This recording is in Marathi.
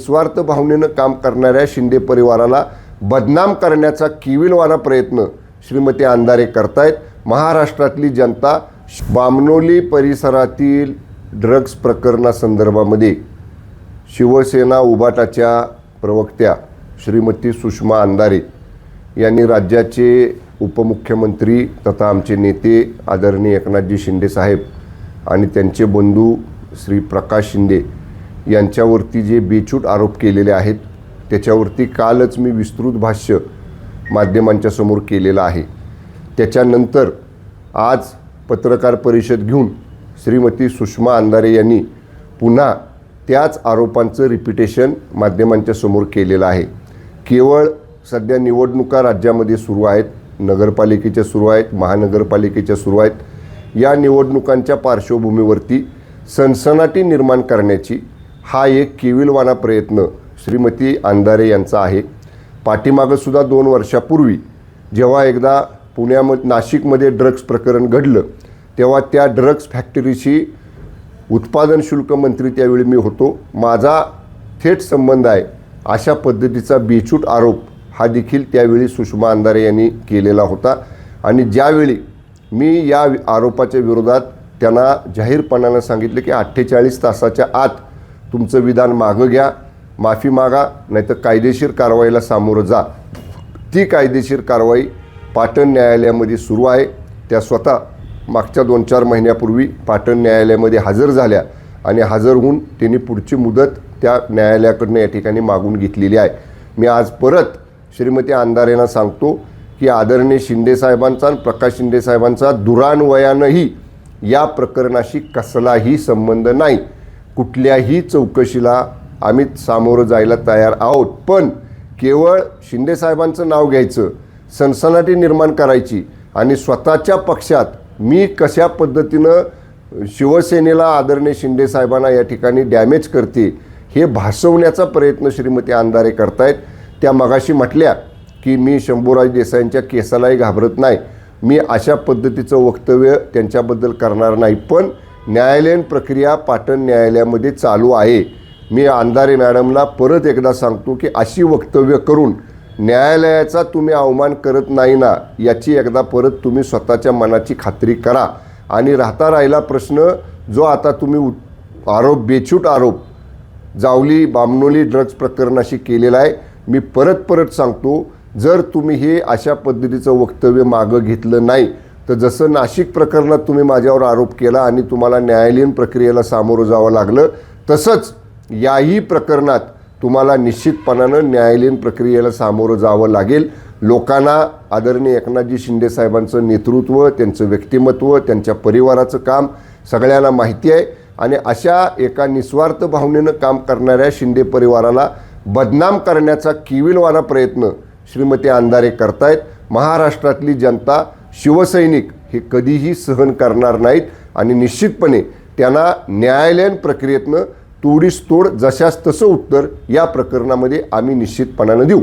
निस्वार्थ भावनेनं काम करणाऱ्या शिंदे परिवाराला बदनाम करण्याचा किविलवाणा प्रयत्न श्रीमती अंधारे करतायत। महाराष्ट्रातली जनता बामणोली परिसरातील ड्रग्ज प्रकरणासंदर्भामध्ये शिवसेना उबाटाच्या प्रवक्त्या श्रीमती सुषमा अंधारे यांनी राज्याचे उपमुख्यमंत्री तथा आमचे नेते आदरणीय एकनाथजी शिंदे साहेब आणि त्यांचे बंधू श्री प्रकाश शिंदे यांच्यावरती जे बेछूट आरोप केलेले आहेत त्याच्यावरती कालच मी विस्तृत भाष्य माध्यमांच्या समोर केलेलं आहे। त्याच्यानंतर आज पत्रकार परिषद घेऊन श्रीमती सुषमा अंधारे यांनी पुन्हा त्याच आरोपांचं रिपिटेशन माध्यमांच्या समोर केलेलं आहे। केवळ सध्या निवडणुका राज्यामध्ये सुरू आहेत, नगरपालिकेच्या सुरू आहेत, महानगरपालिकेच्या सुरू आहेत। या निवडणुकांच्या पार्श्वभूमीवरती सनसनाटी निर्माण करण्याची हा एक केविलवाणा प्रयत्न श्रीमती अंधारे यांचा आहे। पाठीमागं सुद्धा 2 वर्षापूर्वी जेव्हा एकदा नाशिकमध्ये ड्रग्ज प्रकरण घडलं तेव्हा त्या ड्रग्ज फॅक्टरीशी उत्पादन शुल्क मंत्री त्यावेळी मी होतो, माझा थेट संबंध आहे अशा पद्धतीचा बेछूट आरोप हा देखील त्यावेळी सुषमा अंधारे यांनी केलेला होता। आणि ज्यावेळी मी या आरोपाच्या विरोधात त्यांना जाहीरपणानं सांगितलं की 48 तासाच्या आत तुमचं विधान मागं घ्या, माफी मागा, नाहीतर कायदेशीर कारवाईला सामोरं जा। ती कायदेशीर कारवाई पाटण न्यायालयामध्ये सुरू आहे। त्या स्वतः मागच्या 2-4 महिन्यापूर्वी पाटण न्यायालयामध्ये हजर झाल्या आणि हजर होऊन त्यांनी पुढची मुदत त्या न्यायालयाकडनं या ठिकाणी मागून घेतलेली आहे। मी आज परत श्रीमती अंधारेंना सांगतो की आदरणीय शिंदे साहेबांचा आणि प्रकाश शिंदे साहेबांचा दुरान्वयानंही या प्रकरणाशी कसलाही संबंध नाही। कुठल्याही चौकशीला आम्ही सामोरं जायला तयार आहोत, पण केवळ शिंदे साहेबांचं नाव घ्यायचं, सनसनाटी निर्माण करायची आणि स्वतःच्या पक्षात मी कशा पद्धतीनं शिवसेनेला आदरणीय शिंदे साहेबांना या ठिकाणी डॅमेज करते हे भासवण्याचा प्रयत्न श्रीमती अंधारे करतायत। त्या मगाशी म्हटल्या की मी शंभूराज देसाईंच्या केसालाही घाबरत नाही, मी अशा पद्धतीचं वक्तव्य त्यांच्याबद्दल करणार नाही। पण न्यायालयीन प्रक्रिया पाटण न्यायालयामध्ये चालू आहे। मी अंधारे मॅडमला परत एकदा सांगतो की अशी वक्तव्य करून न्यायालयाचा तुम्ही अवमान करत नाही ना, याची एकदा परत तुम्ही स्वतःच्या मनाची खात्री करा। आणि राहिला प्रश्न जो आता तुम्ही बेछूट आरोप जावली बामणोली ड्रग्ज प्रकरणाशी केलेला आहे, मी परत सांगतो, जर तुम्ही हे अशा पद्धतीचं वक्तव्य मागं घेतलं नाही तर जसं नाशिक प्रकरणात तुम्ही माझ्यावर आरोप केला आणि तुम्हाला न्यायालयीन प्रक्रियेला सामोरं जावं लागलं, तसंच याही प्रकरणात तुम्हाला निश्चितपणानं न्यायालयीन प्रक्रियेला सामोरं जावं लागेल। लोकांना आदरणीय एकनाथजी शिंदे साहेबांचं नेतृत्व, त्यांचं व्यक्तिमत्व, त्यांच्या परिवाराचं काम सगळ्यांना माहिती आहे आणि अशा एका निस्वार्थ भावनेनं काम करणाऱ्या शिंदे परिवाराला बदनाम करण्याचा किविलवाणा प्रयत्न श्रीमती अंधारे करतायत। महाराष्ट्रातली जनता, शिवसैनिक हे कधीही सहन करणार नाहीत आणि निश्चितपणे त्यांना न्यायालयीन प्रक्रियेतनं तोडीस तोड जशास तसं उत्तर या प्रकरणामध्ये आम्ही निश्चितपणानं देऊ।